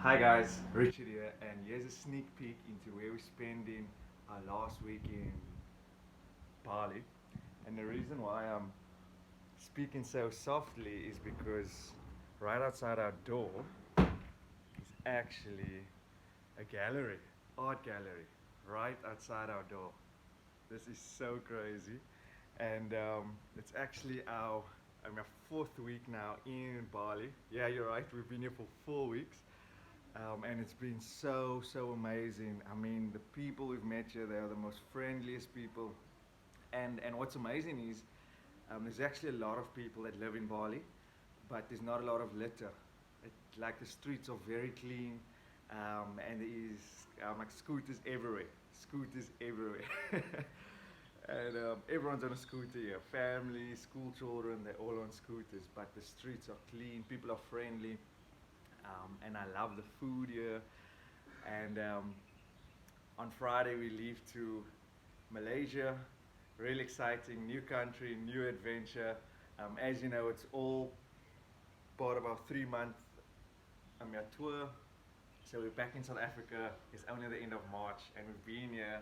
Hi guys, Richard here, and here's a sneak peek into where we're spending our last week in Bali. And the reason why I'm speaking so softly is because right outside our door is actually a gallery, art gallery, right outside our door. This is so crazy, and it's actually our fourth week now in Bali. Yeah, you're right. We've been here for 4 weeks. And it's been so amazing. I mean, the people we've met here, they are the most friendliest people. And what's amazing is there's actually a lot of people that live in Bali, but there's not a lot of litter. Like the streets are very clean, and there is like scooters everywhere. Scooters everywhere. And everyone's on a scooter here. Family, school children, they're all on scooters. But the streets are clean, people are friendly, and I love the food here. And on Friday we leave to Malaysia. Really exciting, new country, new adventure. As you know, it's all part of our 3 month tour. So we're back in South Africa. It's only the end of March, and we've been here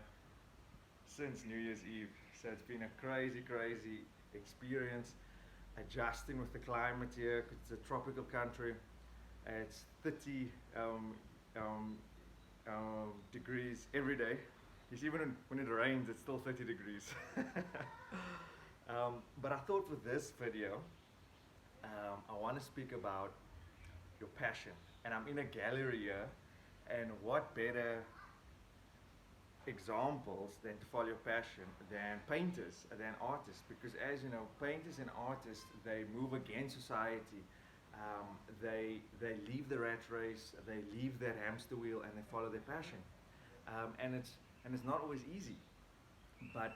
since New Year's Eve. So it's been a crazy experience adjusting with the climate here, 'cause it's a tropical country. It's 30 degrees every day. Yes, even when it rains, it's still 30 degrees. But I thought with this video, I want to speak about your passion. And I'm in a gallery here, and what better examples than to follow your passion than painters, than artists, because as you know, painters and artists, they move against society. They leave the rat race, they leave that hamster wheel, and they follow their passion. And it's not always easy, but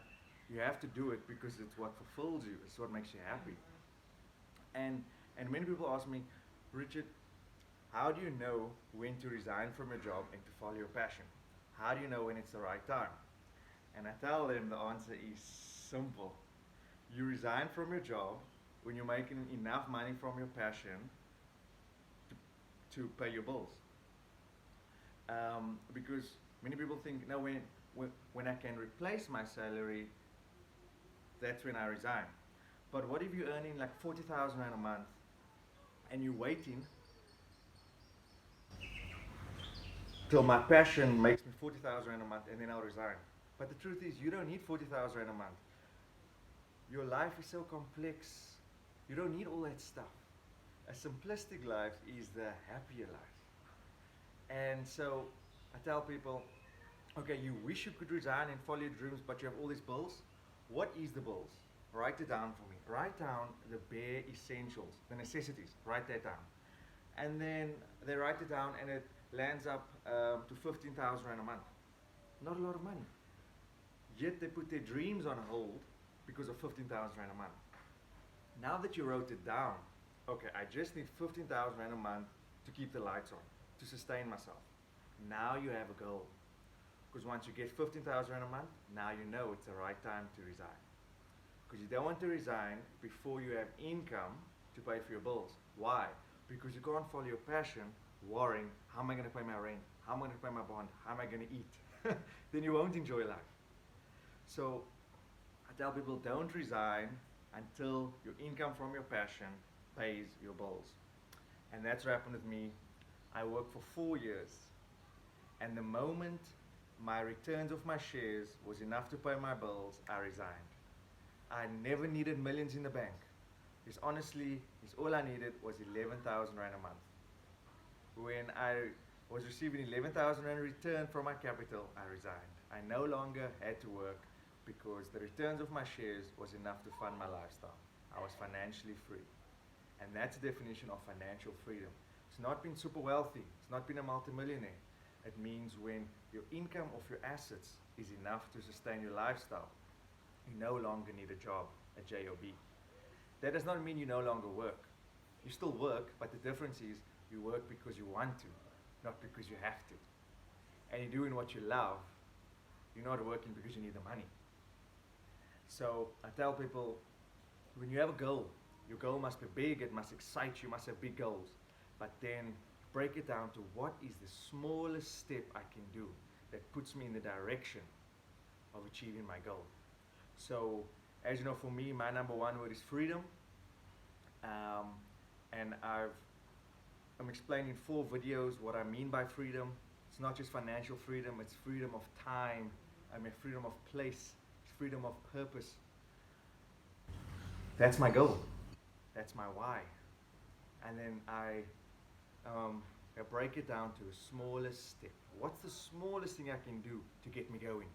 you have to do it because it's what fulfills you, it's what makes you happy. And many people ask me, Richard, how do you know when to resign from your job and to follow your passion? How do you know when it's the right time? And I tell them the answer is simple. You resign from your job when you're making enough money from your passion to pay your bills. Because many people think, no, when I can replace my salary, that's when I resign. But what if you're earning like 40,000 Rand a month and you're waiting till my passion makes me 40,000 Rand a month and then I'll resign? But the truth is, you don't need 40,000 Rand a month. Your life is so complex. You don't need all that stuff. A simplistic life is the happier life. And so I tell people, okay, you wish you could resign and follow your dreams, but you have all these bills. What is the bills? Write it down for me. Write down the bare essentials, the necessities. Write that down. And then they write it down, and it lands up to 15,000 Rand a month. Not a lot of money. Yet they put their dreams on hold because of 15,000 Rand a month. Now that you wrote it down, okay, I just need 15,000 Rand a month to keep the lights on, to sustain myself. Now you have a goal. Because once you get 15,000 Rand a month, now you know it's the right time to resign. Because you don't want to resign before you have income to pay for your bills. Why? Because you can't follow your passion worrying, how am I going to pay my rent? How am I going to pay my bond? How am I going to eat? Then you won't enjoy life. So I tell people, don't resign until your income from your passion pays your bills. And that's what happened with me. I worked for 4 years, and the moment my returns of my shares was enough to pay my bills, I resigned. I never needed millions in the bank. Because honestly, all I needed was 11,000 Rand a month. When I was receiving 11,000 Rand return from my capital, I resigned. I no longer had to work because the returns of my shares was enough to fund my lifestyle. I was financially free. And that's the definition of financial freedom. It's not being super wealthy. It's not being a multimillionaire. It means when your income of your assets is enough to sustain your lifestyle, you no longer need a job, a job. That does not mean you no longer work. You still work, but the difference is you work because you want to, not because you have to. And you're doing what you love. You're not working because you need the money. So I tell people, when you have a goal, your goal must be big, it must excite you, you must have big goals. But then break it down to what is the smallest step I can do that puts me in the direction of achieving my goal. So, as you know, for me, my number one word is freedom. And I'm explaining 4 videos what I mean by freedom. It's not just financial freedom, it's freedom of time, freedom of place, it's freedom of purpose. That's my goal. That's my why. And then I break it down to the smallest step. What's the smallest thing I can do to get me going?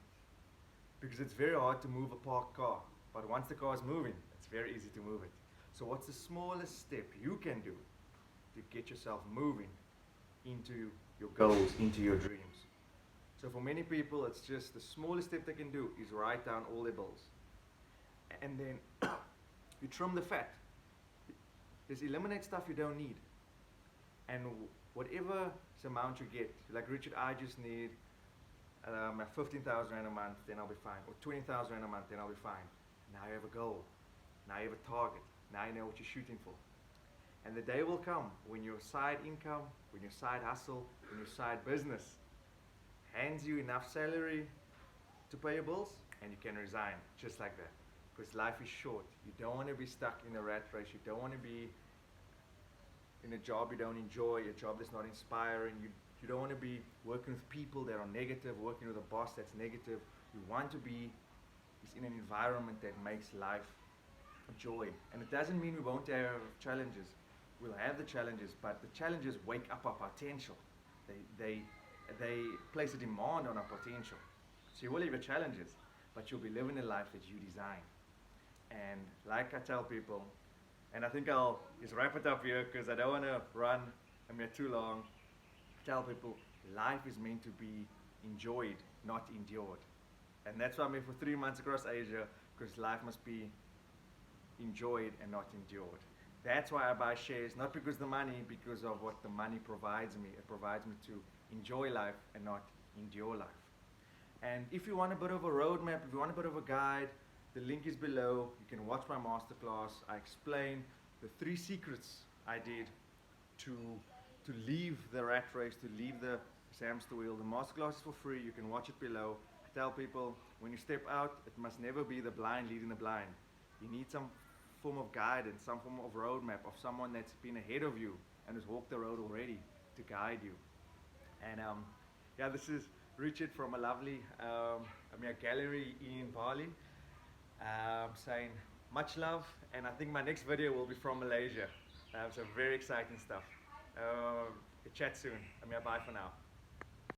Because it's very hard to move a parked car, but once the car is moving, it's very easy to move it. So what's the smallest step you can do to get yourself moving into your goals, into your dreams? So for many people, it's just the smallest step they can do is write down all their bills. And then you trim the fat. Just eliminate stuff you don't need. And whatever amount you get, like Richard, I just need 15,000 Rand a month, then I'll be fine. Or 20,000 Rand a month, then I'll be fine. Now you have a goal. Now you have a target. Now you know what you're shooting for. And the day will come when your side income, when your side hustle, when your side business hands you enough salary to pay your bills, and you can resign just like that. Because life is short. You don't want to be stuck in a rat race. You don't want to be in a job you don't enjoy, a job that's not inspiring. You don't want to be working with people that are negative, working with a boss that's negative. You want to be in an environment that makes life a joy. And it doesn't mean we won't have challenges. We'll have the challenges, but the challenges wake up our potential. They place a demand on our potential. So you will have your challenges, but you'll be living a life that you design. And like I tell people, and I think I'll just wrap it up here because I don't want to run too long. Tell people life is meant to be enjoyed, not endured. And that's why I'm here for 3 months across Asia, because life must be enjoyed and not endured. That's why I buy shares, not because of the money, because of what the money provides me. It provides me to enjoy life and not endure life. And if you want a bit of a roadmap, if you want a bit of a guide, the link is below. You can watch my masterclass. I explain the 3 secrets I did to leave the rat race, to leave the hamster wheel. The masterclass is for free. You can watch it below. I tell people, when you step out, it must never be the blind leading the blind. You need some form of guidance, some form of roadmap of someone that's been ahead of you and has walked the road already to guide you. And yeah, this is Richard from a lovely a gallery in Bali. Saying much love, and I think my next video will be from Malaysia. So very exciting stuff. Chat soon. Bye for now.